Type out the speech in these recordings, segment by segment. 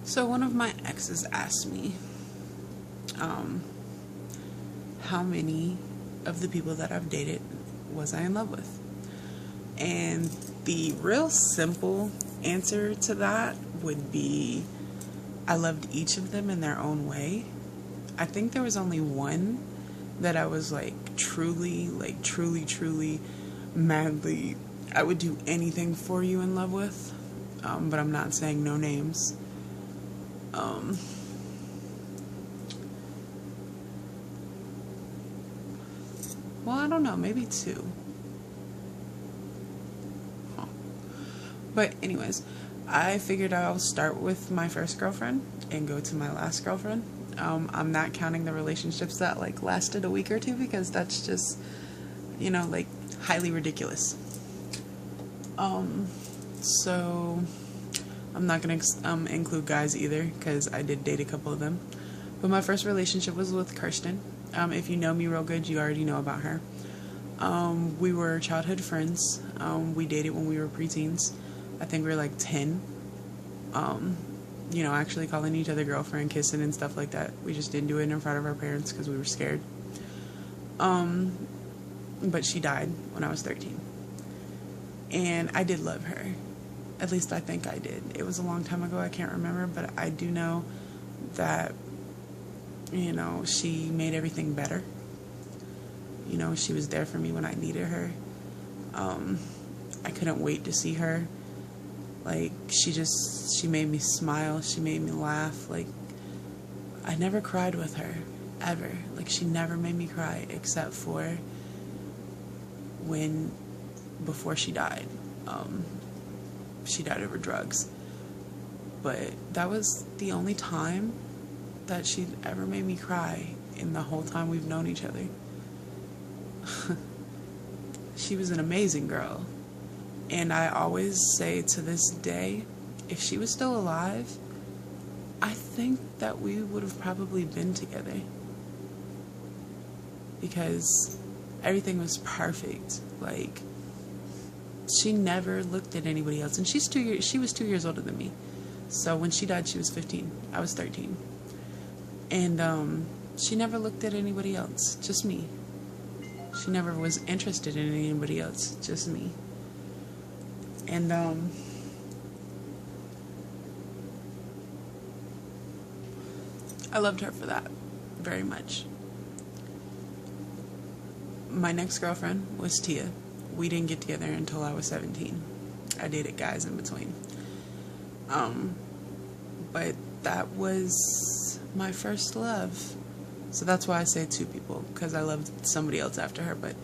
So one of my exes asked me how many of the people that I've dated was I in love with. And the real simple answer to that would be I loved each of them in their own way. I think there was only one that I was truly, madly, I would do anything for you in love with. But I'm not saying no names. Well, I don't know, maybe two. Huh. But anyways, I figured I'll start with my first girlfriend and go to my last girlfriend. I'm not counting the relationships that lasted a week or two because that's just, highly ridiculous. So I'm not gonna include guys either because I did date a couple of them. But my first relationship was with Kirsten. If you know me real good, you already know about her. We were childhood friends. We dated when we were preteens. I think we were 10. Actually calling each other girlfriend, kissing and stuff like that. We just didn't do it in front of our parents because we were scared. But she died when I was 13. And I did love her. At least I think I did. It was a long time ago, I can't remember, but I do know that, she made everything better. She was there for me when I needed her. I couldn't wait to see her. She made me smile. She made me laugh. I never cried with her, ever. She never made me cry except for before she died. She died over drugs. But that was the only time that she ever made me cry in the whole time we've known each other. She was an amazing girl. And I always say to this day, if she was still alive, I think that we would have probably been together. Because everything was perfect. She never looked at anybody else. And she was 2 years older than me. So when she died, she was 15. I was 13. And she never looked at anybody else, just me. She never was interested in anybody else, just me. And I loved her for that very much. My next girlfriend was Tia. We didn't get together until I was 17. I dated guys in between. But that was my first love. So that's why I say two people, because I loved somebody else after her. But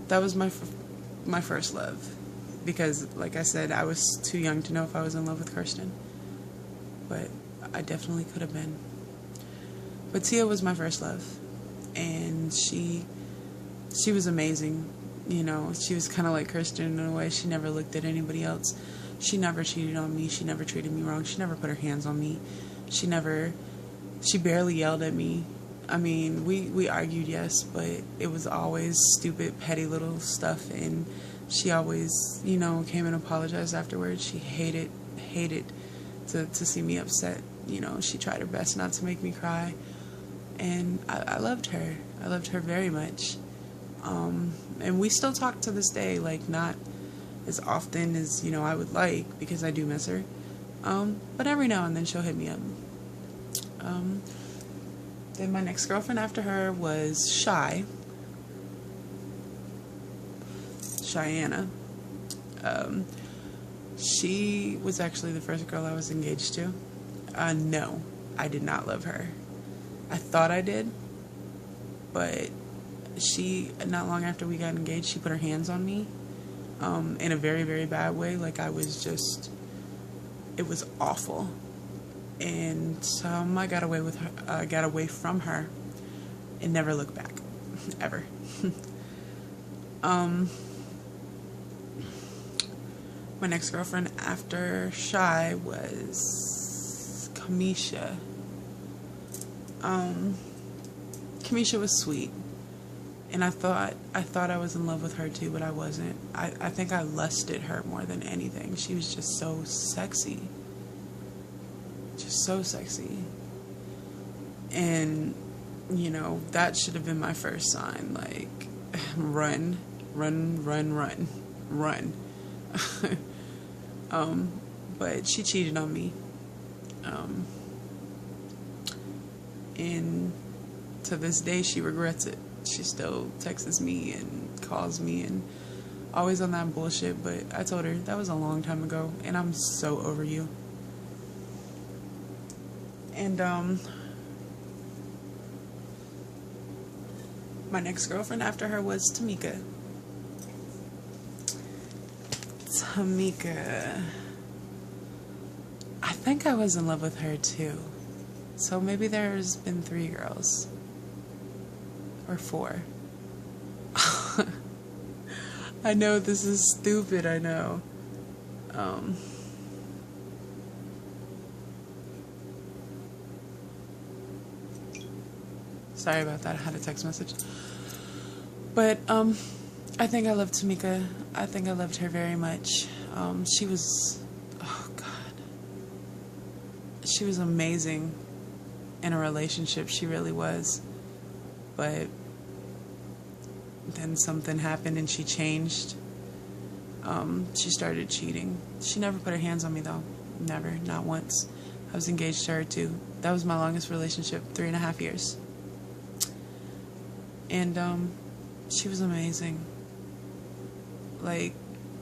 that was my first love. Because, like I said, I was too young to know if I was in love with Kirsten. But I definitely could have been. But Tia was my first love. And she was amazing. She was kind of like Kirsten in a way. She never looked at anybody else. She never cheated on me. She never treated me wrong. She never put her hands on me. She barely yelled at me. I mean, we argued, yes, but it was always stupid, petty little stuff. And she always, came and apologized afterwards. She hated to see me upset. She tried her best not to make me cry. And I loved her. I loved her very much. And we still talk to this day, not as often as, I would like, because I do miss her. But every now and then she'll hit me up. Then my next girlfriend after her was Cheyenne. She was actually the first girl I was engaged to. No, I did not love her. I thought I did, but not long after we got engaged, she put her hands on me, in a very, very bad way. It was awful. And I got away from her and never looked back, ever. My next girlfriend after Shy was Kamisha. Kamisha was sweet. And I thought I was in love with her too, but I wasn't. I think I lusted her more than anything. She was just so sexy. Just so sexy. And, you know, that should have been my first sign. Like, run, run, run, run, run. But she cheated on me. And to this day, she regrets it. She still texts me and calls me and always on that bullshit. But I told her that was a long time ago, and I'm so over you. And my next girlfriend after her was Tamika. I think I was in love with her too. So maybe there's been 3 girls. Or 4. I know this is stupid, I know. Sorry about that, I had a text message. But, I think I loved Tamika. I think I loved her very much. She was, oh God. She was amazing in a relationship, she really was. But then something happened and she changed. She started cheating. She never put her hands on me though. Never, not once. I was engaged to her too. That was my longest relationship, 3.5 years. And she was amazing. Like,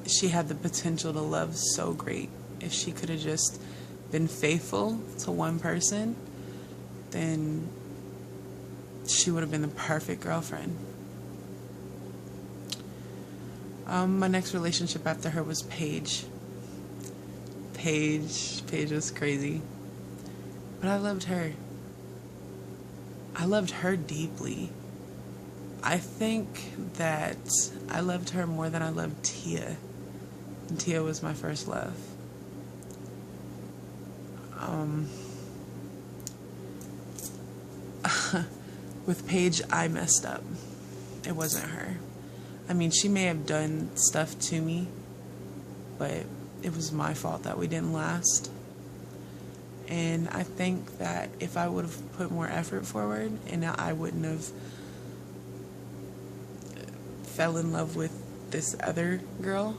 she had the potential to love so great. If she could have just been faithful to one person, then she would have been the perfect girlfriend. My next relationship after her was Paige. Paige was crazy. But I loved her. I loved her deeply. I think that I loved her more than I loved Tia. And Tia was my first love. With Paige, I messed up. It wasn't her. I mean, she may have done stuff to me, but it was my fault that we didn't last. And I think that if I would have put more effort forward and I wouldn't have fell in love with this other girl,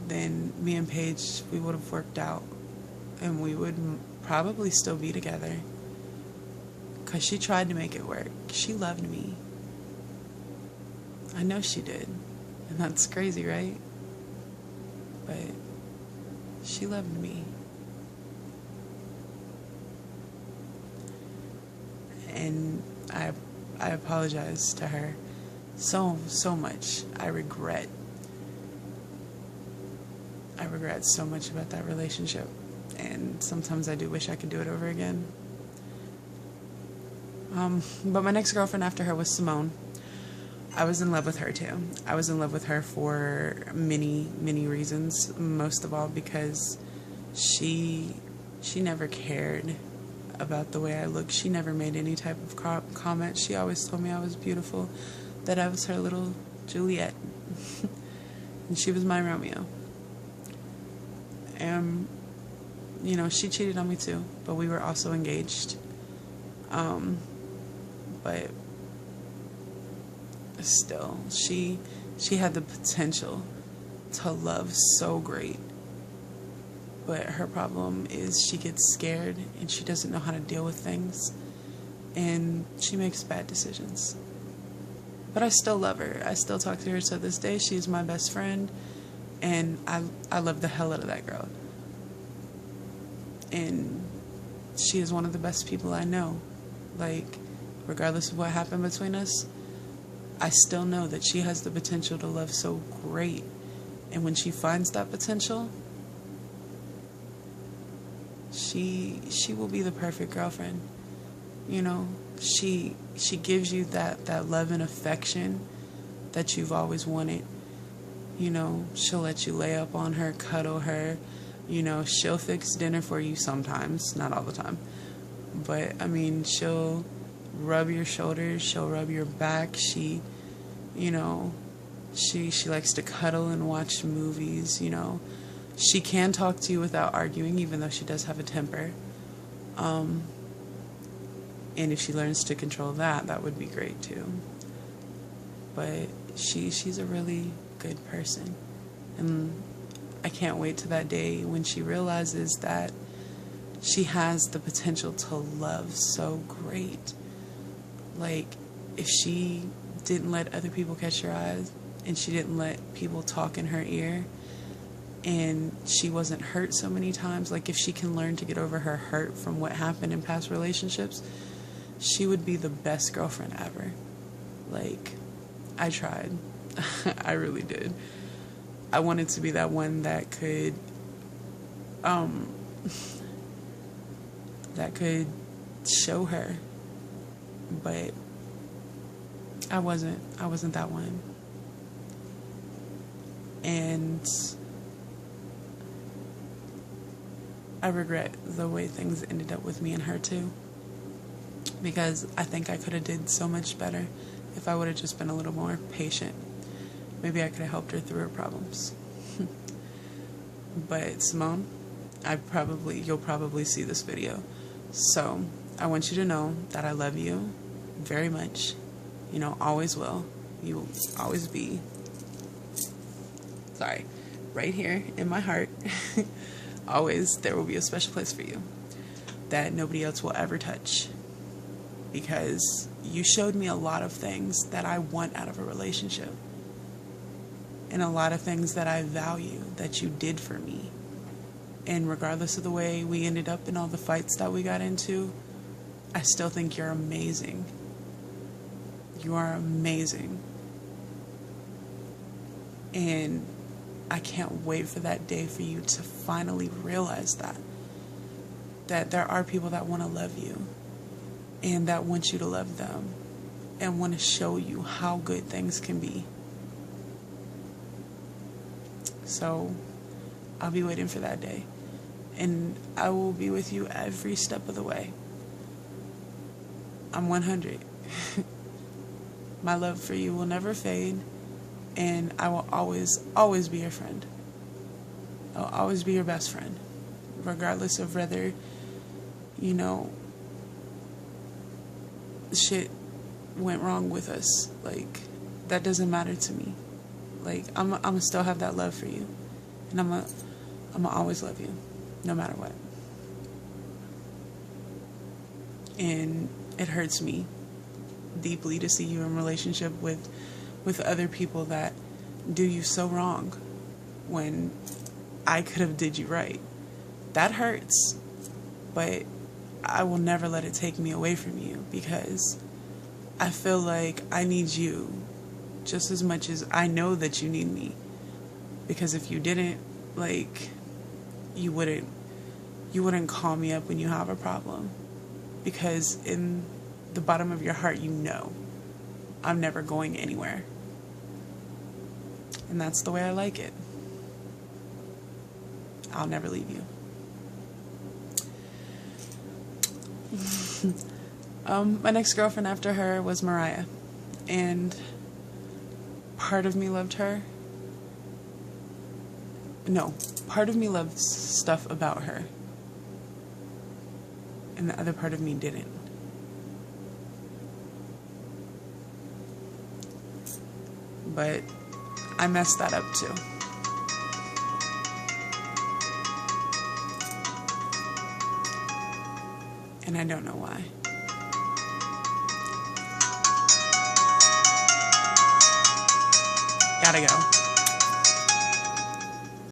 then me and Paige, we would have worked out and we would probably still be together. Because she tried to make it work. She loved me. I know she did. And that's crazy, right? But she loved me. And I apologize to her so much. I regret so much about that relationship. And sometimes I do wish I could do it over again. But my next girlfriend after her was Simone. I was in love with her too. I was in love with her for many reasons. Most of all because she never cared about the way I looked. She never made any type of comment. She always told me I was beautiful, that I was her little Juliet. And she was my Romeo. And, you know, she cheated on me too, but we were also engaged. But still, she had the potential to love so great. But her problem is she gets scared and she doesn't know how to deal with things. And she makes bad decisions. But I still love her. I still talk to her to this day. She's my best friend. And I love the hell out of that girl. And she is one of the best people I know. Like, regardless of what happened between us, I still know that she has the potential to love so great. And when she finds that potential, she will be the perfect girlfriend. You know, she gives you that love and affection that you've always wanted. You know, she'll let you lay up on her, cuddle her. You know, she'll fix dinner for you sometimes, not all the time. But, I mean, she'll rub your shoulders, she'll rub your back. She, you know, she likes to cuddle and watch movies, you know. She can talk to you without arguing, even though she does have a temper. And if she learns to control that, that would be great too. But she's a really good person. And I can't wait to that day when she realizes that she has the potential to love so great. Like, if she didn't let other people catch her eyes, and she didn't let people talk in her ear, and she wasn't hurt so many times, like if she can learn to get over her hurt from what happened in past relationships, she would be the best girlfriend ever. Like, I tried. I really did. I wanted to be that one that could show her, but I wasn't that one. And I regret the way things ended up with me and her too, because I think I could have did so much better if I would have just been a little more patient. Maybe I could have helped her through her problems. But Simone, you'll probably see this video. So I want you to know that I love you very much. You know, always will. You will always be. Sorry. Right here in my heart. Always, there will be a special place for you that nobody else will ever touch. Because you showed me a lot of things that I want out of a relationship. And a lot of things that I value that you did for me. And regardless of the way we ended up in all the fights that we got into, I still think you're amazing. You are amazing. And I can't wait for that day for you to finally realize that there are people that want to love you and that want you to love them and want to show you how good things can be. So I'll be waiting for that day, and I will be with you every step of the way. I'm 100. My love for you will never fade, and I will always, always be your friend. I'll always be your best friend, regardless of whether, you know, shit went wrong with us. Like, that doesn't matter to me. Like, I'm gonna still have that love for you, and I'm gonna always love you, no matter what. And it hurts me deeply to see you in relationship with other people that do you so wrong when I could have did you right. That hurts, but I will never let it take me away from you, because I feel like I need you just as much as I know that you need me. Because if you didn't, like, you wouldn't call me up when you have a problem. Because in the bottom of your heart, you know I'm never going anywhere. And that's the way I like it. I'll never leave you. My next girlfriend after her was Mariah. And part of me loved her. No, part of me loved stuff about her. And the other part of me didn't. But I messed that up too. And I don't know why. Gotta go.